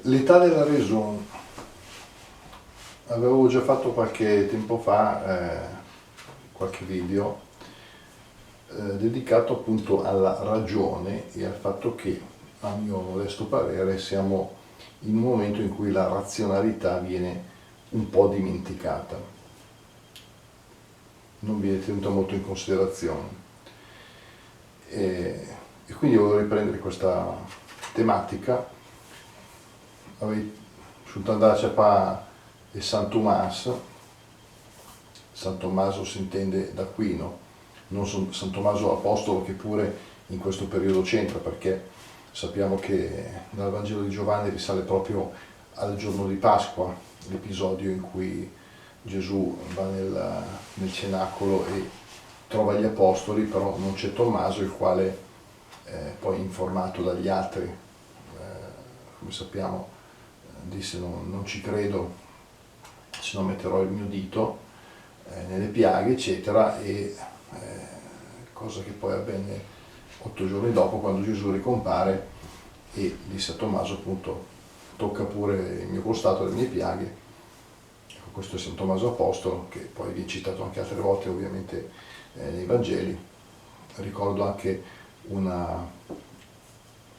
L'età della ragione. Avevo già fatto qualche tempo fa qualche video dedicato appunto alla ragione e al fatto che, a mio modesto parere, siamo in un momento in cui la razionalità viene un po' dimenticata, non viene tenuta molto in considerazione. E quindi volevo riprendere questa tematica. Sul Tandace pa e San Tommaso. San Tommaso si intende d'Aquino, non San Tommaso Apostolo, che pure in questo periodo c'entra, perché sappiamo che dal Vangelo di Giovanni risale proprio al giorno di Pasqua, l'episodio in cui Gesù va nel cenacolo e trova gli apostoli, però non c'è Tommaso, il quale poi, informato dagli altri, come sappiamo, disse non ci credo se non metterò il mio dito nelle piaghe, eccetera, e cosa che poi avvenne 8 giorni dopo, quando Gesù ricompare e disse a Tommaso appunto: tocca pure il mio costato, le mie piaghe. Ecco, questo è San Tommaso Apostolo, che poi viene citato anche altre volte ovviamente nei Vangeli. Ricordo anche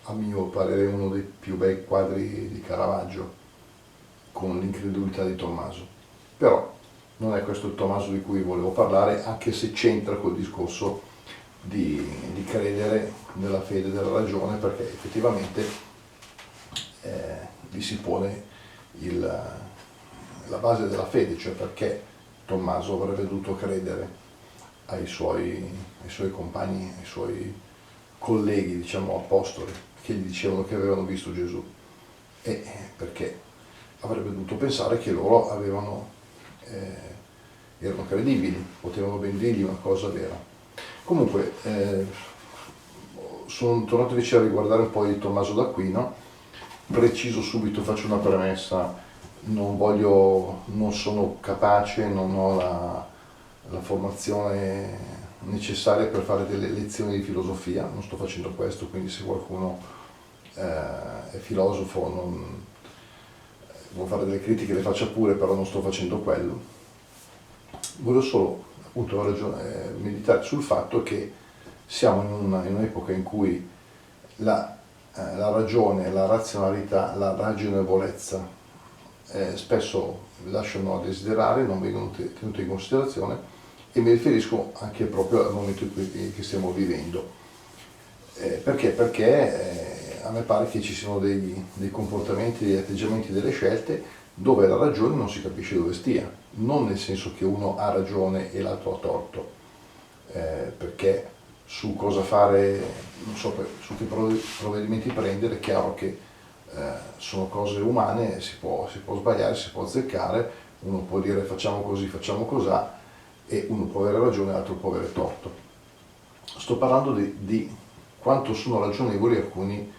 a mio parere, uno dei più bei quadri di Caravaggio con l'incredulità di Tommaso. Però non è questo il Tommaso di cui volevo parlare, anche se c'entra col discorso di credere nella fede della ragione, perché effettivamente vi si pone la base della fede, cioè perché Tommaso avrebbe dovuto credere ai suoi compagni, ai suoi colleghi, diciamo apostoli, che gli dicevano che avevano visto Gesù, e perché avrebbe dovuto pensare che loro erano credibili, potevano ben dirgli una cosa vera. Comunque sono tornato invece a riguardare un po' di Tommaso d'Aquino. Preciso subito, faccio una premessa: non sono capace, non ho la formazione necessaria per fare delle lezioni di filosofia, non sto facendo questo, quindi se qualcuno è filosofo vuol fare delle critiche, le faccia pure, però non sto facendo quello. Voglio solo appunto meditare sul fatto che siamo in un'epoca in cui la ragione, la razionalità, la ragionevolezza spesso lasciano a desiderare, non vengono tenute in considerazione, e mi riferisco anche proprio al momento in cui che stiamo vivendo. Perché? Perché a me pare che ci siano dei comportamenti, degli atteggiamenti, delle scelte dove la ragione non si capisce dove stia, non nel senso che uno ha ragione e l'altro ha torto, perché su cosa fare, non so, su che provvedimenti prendere, è chiaro che sono cose umane, si può sbagliare, si può azzeccare, uno può dire facciamo così, facciamo cosà, e uno può avere ragione e l'altro può avere torto. Sto parlando di quanto sono ragionevoli alcuni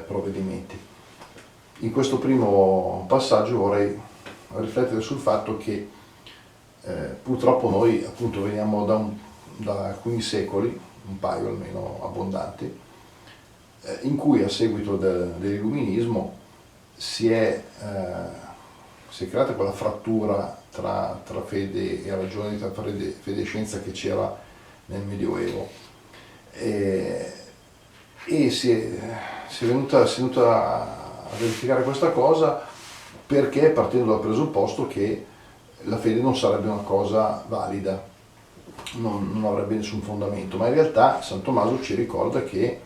provvedimenti. In questo primo passaggio vorrei riflettere sul fatto che purtroppo noi appunto veniamo da alcuni secoli, un paio almeno abbondanti, in cui a seguito dell'illuminismo si è creata quella frattura tra fede e ragione, tra fede e scienza che c'era nel Medioevo, e si è venuta a verificare questa cosa, perché partendo dal presupposto che la fede non sarebbe una cosa valida, non avrebbe nessun fondamento, ma in realtà San Tommaso ci ricorda che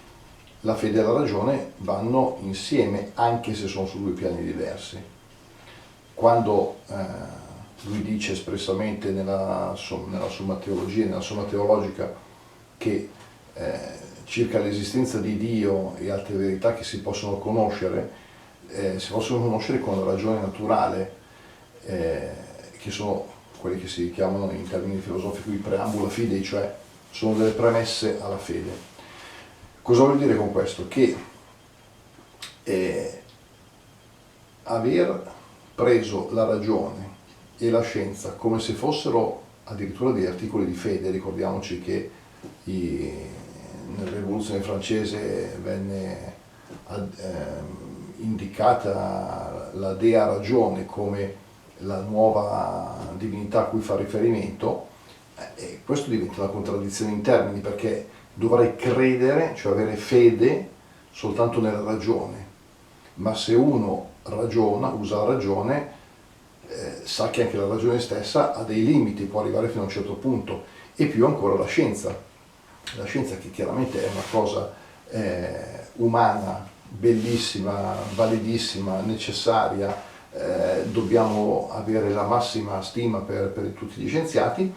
la fede e la ragione vanno insieme, anche se sono su due piani diversi. Quando lui dice espressamente nella Summa Teologia, nella Somma Teologica, che circa l'esistenza di Dio e altre verità che si possono conoscere con la ragione naturale, che sono quelli che si chiamano in termini filosofici i preambula fidei, cioè sono delle premesse alla fede. Cosa voglio dire con questo? Che aver preso la ragione e la scienza come se fossero addirittura degli articoli di fede, ricordiamoci che nella rivoluzione francese venne indicata la dea ragione come la nuova divinità a cui fa riferimento, e questo diventa una contraddizione in termini, perché dovrei credere, cioè avere fede soltanto nella ragione, ma se uno ragiona, usa la ragione, sa che anche la ragione stessa ha dei limiti, può arrivare fino a un certo punto, e più ancora la scienza che chiaramente è una cosa umana, bellissima, validissima, necessaria, dobbiamo avere la massima stima per tutti gli scienziati,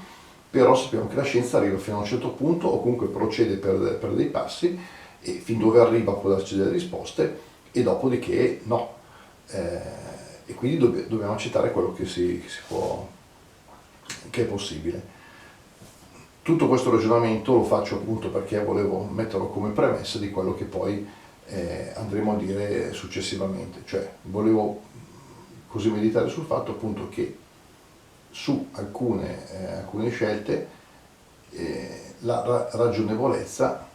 però sappiamo che la scienza arriva fino a un certo punto o comunque procede per dei passi e fin dove arriva può darci delle risposte e dopodiché no. E quindi dobbiamo accettare quello che si può, che è possibile. Tutto questo ragionamento lo faccio appunto perché volevo metterlo come premessa di quello che poi andremo a dire successivamente, cioè volevo così meditare sul fatto appunto che su alcune scelte la ragionevolezza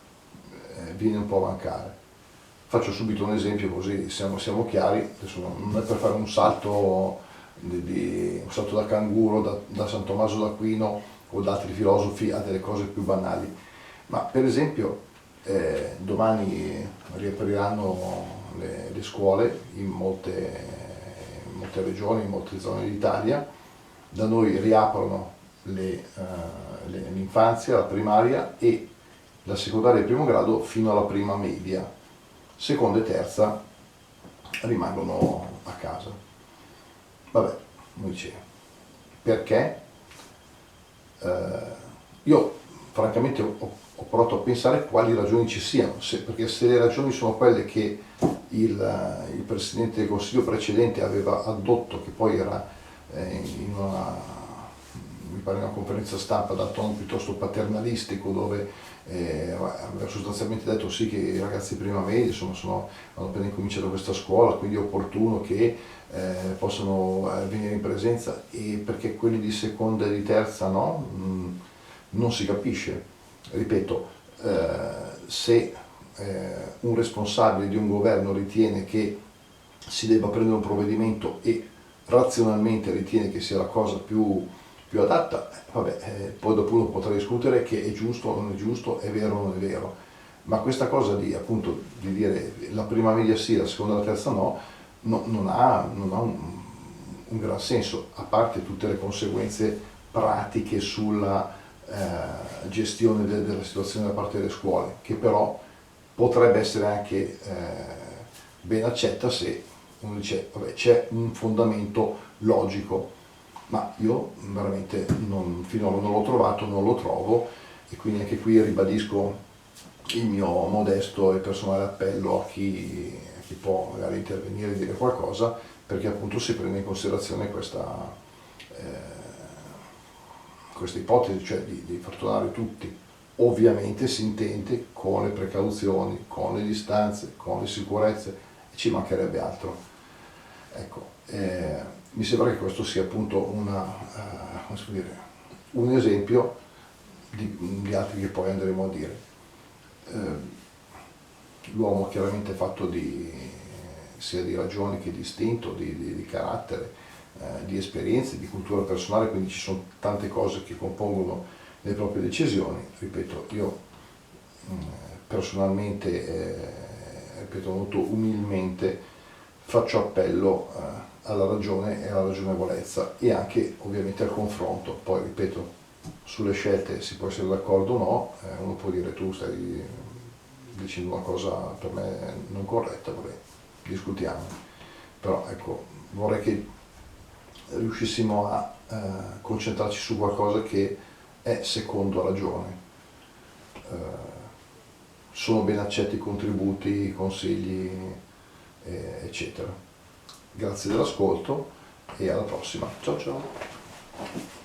viene un po' a mancare. Faccio subito un esempio così siamo chiari, adesso non è per fare un salto, un salto da canguro da San Tommaso d'Aquino o da altri filosofi a delle cose più banali, ma per esempio domani riapriranno le scuole in molte regioni, in molte zone d'Italia. Da noi riaprono l'infanzia, la primaria e la secondaria di primo grado fino alla prima media, seconda e terza rimangono a casa. Vabbè, non dice perché. Io francamente ho provato a pensare quali ragioni ci siano, perché se le ragioni sono quelle che il Presidente del Consiglio precedente aveva addotto, che poi era in mi pare una conferenza stampa dal tono piuttosto paternalistico, dove aveva sostanzialmente detto sì che i ragazzi di prima media hanno appena incominciato questa scuola, quindi è opportuno che possano venire in presenza, e perché quelli di seconda e di terza no? Non si capisce. Ripeto, se un responsabile di un governo ritiene che si debba prendere un provvedimento e razionalmente ritiene che sia la cosa più adatta, poi dopo uno potrà discutere che è giusto o non è giusto, è vero o non è vero, ma questa cosa appunto di dire la prima media sì, la seconda e la terza no, non ha un gran senso, a parte tutte le conseguenze pratiche sulla gestione della situazione da parte delle scuole, che però potrebbe essere anche ben accetta se uno dice vabbè, c'è un fondamento logico, ma io veramente finora non l'ho trovato, non lo trovo, e quindi anche qui ribadisco il mio modesto e personale appello a chi può magari intervenire e dire qualcosa, perché appunto si prende in considerazione questa ipotesi, cioè di far tornare tutti. Ovviamente si intende con le precauzioni, con le distanze, con le sicurezze, e ci mancherebbe altro. Ecco, mi sembra che questo sia appunto un esempio di altri che poi andremo a dire. L'uomo chiaramente è fatto sia di ragioni che di istinto, di carattere, di esperienze, di cultura personale, quindi ci sono tante cose che compongono le proprie decisioni. Ripeto, io personalmente, ripeto molto umilmente, faccio appello alla ragione e alla ragionevolezza e anche ovviamente al confronto. Poi ripeto, sulle scelte si può essere d'accordo o no, uno può dire tu stai dicendo una cosa per me non corretta, vabbè, discutiamo. Però ecco, vorrei che riuscissimo a concentrarci su qualcosa che è secondo ragione. Sono ben accetti i contributi, i consigli, eccetera. Grazie dell'ascolto e alla prossima. Ciao ciao!